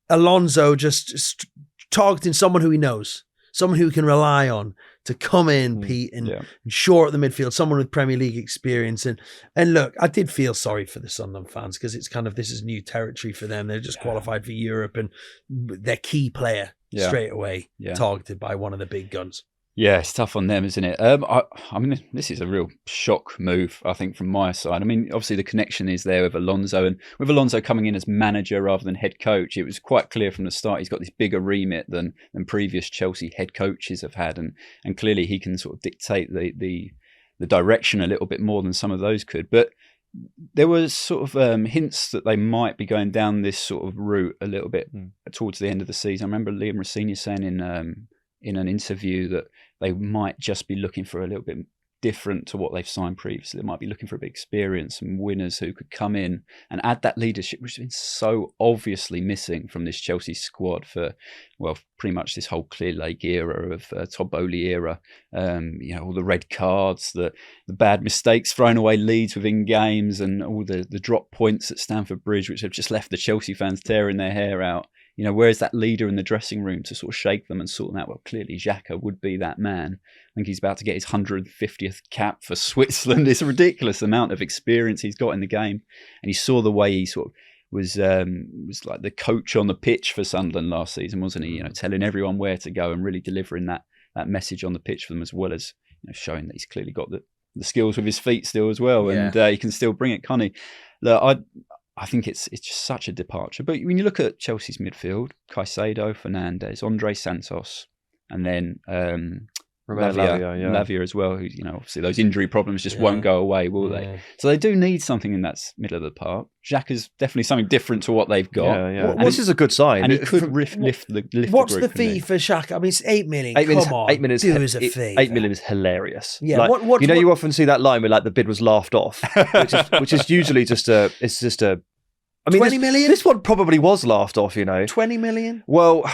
Alonso just targeting someone who he knows? Someone who can rely on to come in, Pete, and shore up the midfield, someone with Premier League experience. And look, I did feel sorry for the Sunderland fans because it's kind of, this is new territory for them. They're just qualified for Europe and their key player straight away targeted by one of the big guns. Yeah, it's tough on them, isn't it? I mean, this is a real shock move, I think, from my side. I mean, obviously the connection is there with Alonso, and with Alonso coming in as manager rather than head coach, it was quite clear from the start he's got this bigger remit than previous Chelsea head coaches have had, and clearly he can sort of dictate the direction a little bit more than some of those could. But there was sort of hints that they might be going down this sort of route a little bit towards the end of the season. I remember Liam Rossini saying in an interview that they might just be looking for a little bit different to what they've signed previously. They might be looking for a bit of experience and winners who could come in and add that leadership, which has been so obviously missing from this Chelsea squad for, well, pretty much this whole Clear Lake era of Todd Boehly era. All the red cards, the bad mistakes, thrown away leads within games, and all the drop points at Stamford Bridge, which have just left the Chelsea fans tearing their hair out. Where's that leader in the dressing room to sort of shake them and sort them out? Well, clearly Xhaka would be that man. I think he's about to get his 150th cap for Switzerland. It's a ridiculous amount of experience he's got in the game. And you saw the way he sort of was like the coach on the pitch for Sunderland last season, wasn't he? Telling everyone where to go and really delivering that message on the pitch for them, as well as showing that he's clearly got the skills with his feet still as well. And he can still bring it, can't he? Look, I think it's just such a departure. But when you look at Chelsea's midfield, Caicedo, Fernandes, Andre Santos, and then Lavia as well, who, obviously those injury problems just won't go away, will they? So they do need something in that middle of the park. Xhaka's definitely something different to what they've got. Well, this is a good sign. And he could lift the group. What's the fee for Xhaka? I mean, it's 8 million. Come on, 8 million do us a fee. 8 million is hilarious. Yeah, you often see that line where like the bid was laughed off, which is usually just a. I mean, 20 million? This one probably was laughed off. 20 million. Well,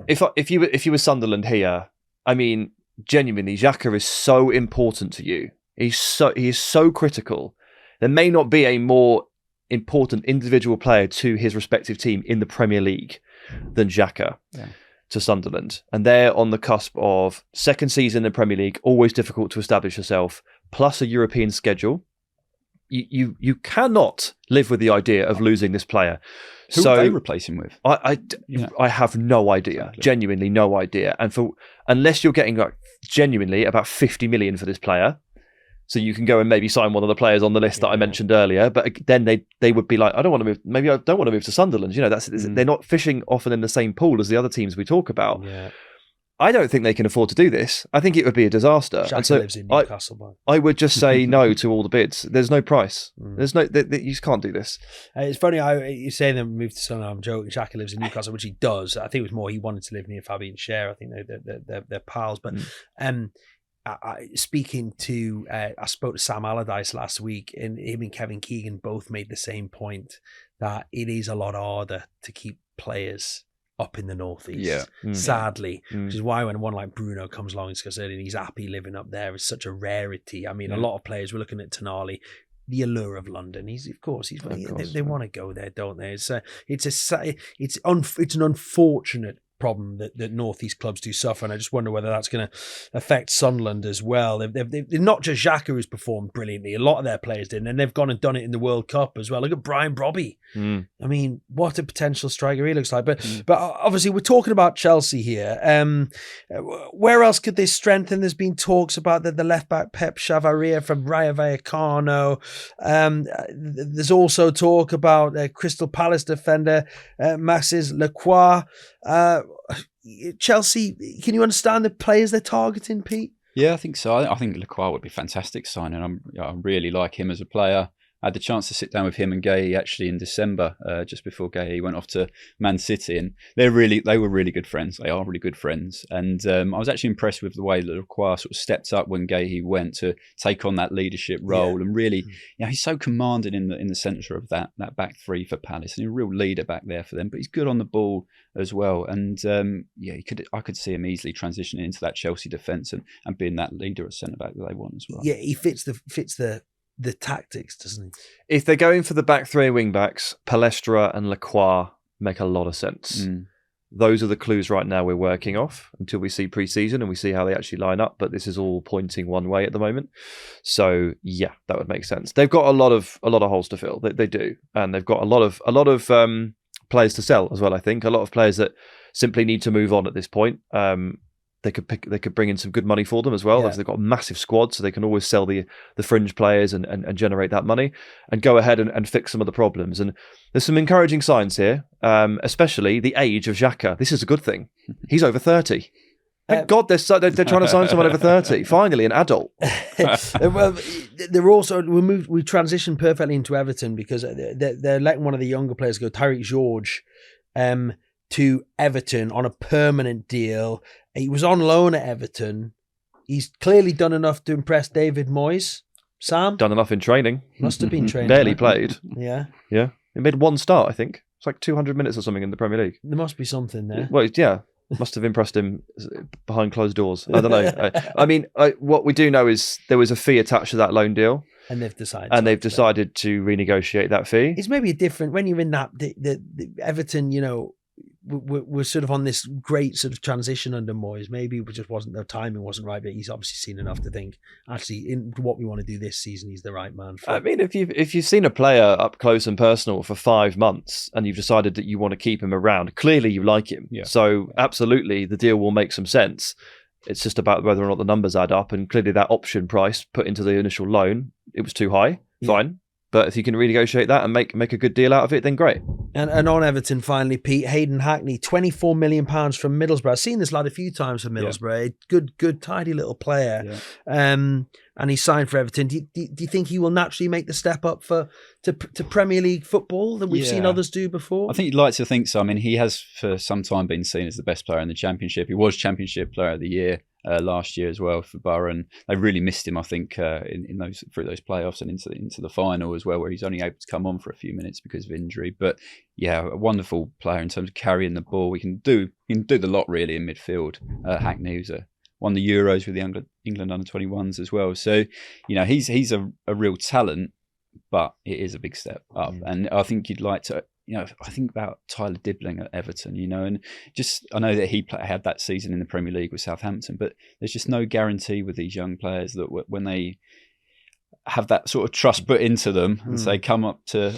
if you were Sunderland here, I mean, genuinely, Xhaka is so important to you. He is so critical. There may not be a more important individual player to his respective team in the Premier League than Xhaka to Sunderland. And they're on the cusp of second season in the Premier League, always difficult to establish yourself, plus a European schedule. You cannot live with the idea of losing this player. Who would they replace him with? I have no idea, exactly. Genuinely no idea. And unless you're getting genuinely about 50 million for this player, so you can go and maybe sign one of the players on the list that I mentioned earlier. But then they would be like, I don't want to move. Maybe I don't want to move to Sunderland. They're not fishing often in the same pool as the other teams we talk about. Yeah. I don't think they can afford to do this. I think it would be a disaster. Xhaka and so lives in Newcastle. I would just say no to all the bids. There's no price. There's no. You just can't do this. It's funny you say them move to Sunderland. I'm joking. Xhaka lives in Newcastle, which he does. I think it was more he wanted to live near Fabian Schär. I think they're pals. But speaking to, I spoke to Sam Allardyce last week, and him and Kevin Keegan both made the same point that it is a lot harder to keep players up in the northeast, sadly, which is why when one like Bruno comes along and he's happy living up there, it's such a rarity. I mean, a lot of players, we're looking at Tonali, the allure of London. They want to go there, don't they? It's an unfortunate problem that Northeast clubs do suffer, and I just wonder whether that's going to affect Sunderland as well. They've not just Xhaka who's performed brilliantly, a lot of their players did, and they've gone and done it in the World Cup as well. Look at Brian Brobby. I mean, what a potential striker he looks like. But obviously we're talking about Chelsea here. Where else could they strengthen? There's been talks about the left back Pep Chavaria from Rayo Vallecano. There's also talk about Crystal Palace defender Maxis Lacroix. Chelsea, can you understand the players they're targeting, Pete? Yeah, I think so. I think Lacroix would be a fantastic signing. I really like him as a player. I had the chance to sit down with him and Gay actually in December, just before Gay went off to Man City, and they were really good friends. They are really good friends, and I was actually impressed with the way that Lacroix sort of stepped up when Gay went to take on that leadership role, and really, he's so commanding in the centre of that back three for Palace, and he's a real leader back there for them. But he's good on the ball as well, and I could see him easily transitioning into that Chelsea defence and being that leader at centre back that they want as well. Yeah, he fits the tactics, doesn't he? If they're going for the back three and wing backs, Palestra and Lacroix make a lot of sense. Those are the clues right now we're working off until we see pre-season and we see how they actually line up. But this is all pointing one way at the moment. So yeah, that would make sense. They've got a lot of holes to fill. They do, and they've got a lot of players to sell as well. I think a lot of players that simply need to move on at this point. They could bring in some good money for them as well. Yeah. They've got a massive squad, so they can always sell the fringe players and generate that money and go ahead and fix some of the problems. And there's some encouraging signs here, especially the age of Xhaka. This is a good thing. He's over 30. Thank God they're trying to sign someone over 30. Finally, an adult. Well, they're also we transitioned perfectly into Everton because they're letting one of the younger players go, Tyreek George, to Everton on a permanent deal. He was on loan at Everton. He's clearly done enough to impress David Moyes. Sam? Done enough in training. Must have been training. Barely played. Yeah. Yeah. He made one start, I think. It's like 200 minutes or something in the Premier League. There must be something there. Well, yeah. Must have impressed him behind closed doors. I don't know. I mean, what we do know is there was a fee attached to that loan deal. And they've decided. To renegotiate that fee. It's maybe a different, when you're in that, the Everton, we're sort of on this great sort of transition under Moyes. Maybe it just wasn't, the timing wasn't right, but he's obviously seen enough to think, actually, in what we want to do this season, he's the right man for. I mean, if you've seen a player up close and personal for 5 months and you've decided that you want to keep him around, clearly you like him. Yeah. So absolutely, the deal will make some sense. It's just about whether or not the numbers add up, and clearly that option price put into the initial loan, it was too high. Fine. But if you can renegotiate that and make a good deal out of it, then great. And on Everton, finally, Pete, Hayden Hackney, £24 million from Middlesbrough. I've seen this lad a few times for Middlesbrough. Yeah. Good, tidy little player. Yeah. And he's signed for Everton. Do you think he will naturally make the step up to Premier League football that we've seen others do before? I think you'd like to think so. I mean, he has for some time been seen as the best player in the Championship. He was Championship Player of the Year last year as well for Borough, and they really missed him, I think, through those playoffs and into the final as well, where he's only able to come on for a few minutes because of injury. But yeah, a wonderful player in terms of carrying the ball. He can do the lot really in midfield. Hackney, who's won the Euros with the England under-21s as well. So, he's a real talent, but it is a big step up. And I think you'd like to, I think about Tyler Dibbling at Everton, and just, I know that he had that season in the Premier League with Southampton, but there's just no guarantee with these young players that when they have that sort of trust put into them and say, come up to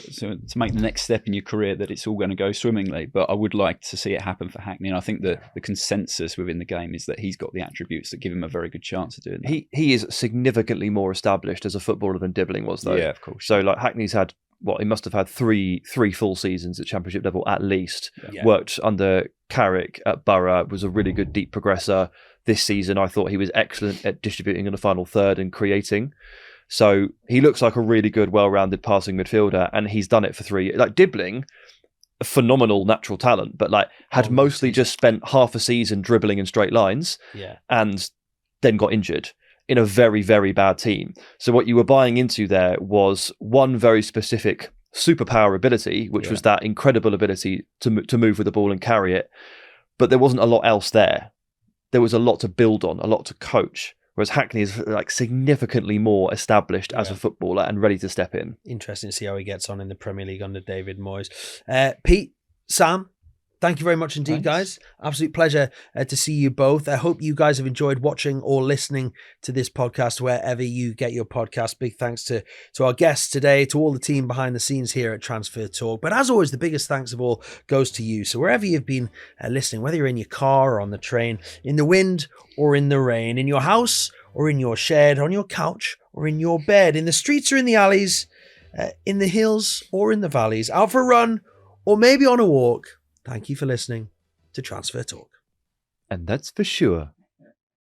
make the next step in your career, that it's all going to go swimmingly. But I would like to see it happen for Hackney. And I think the consensus within the game is that he's got the attributes that give him a very good chance of doing that. He is significantly more established as a footballer than Dibbling was, though. Yeah, of course. So like Hackney's had, he must have had three full seasons at Championship level at least. Yeah. Worked under Carrick at Borough, was a really good deep progressor. This season, I thought he was excellent at distributing in the final third and creating. So he looks like a really good, well-rounded passing midfielder, and he's done it for 3 years. Like Dibbling, a phenomenal natural talent, but had mostly just spent half a season dribbling in straight lines, and then got injured in a very, very bad team. So what you were buying into there was one very specific superpower ability, which was that incredible ability to move with the ball and carry it. But there wasn't a lot else there. There was a lot to build on, a lot to coach. Whereas Hackney is significantly more established as a footballer and ready to step in. Interesting to see how he gets on in the Premier League under David Moyes. Pete, Sam, Thank you very much indeed, guys. Absolute pleasure to see you both. I hope you guys have enjoyed watching or listening to this podcast wherever you get your podcast. Big thanks to our guests today, to all the team behind the scenes here at Transfer Talk. But as always, the biggest thanks of all goes to you. So wherever you've been listening, whether you're in your car or on the train, in the wind or in the rain, in your house or in your shed, on your couch or in your bed, in the streets or in the alleys, in the hills or in the valleys, out for a run or maybe on a walk, thank you for listening to Transfer Talk. And that's for sure.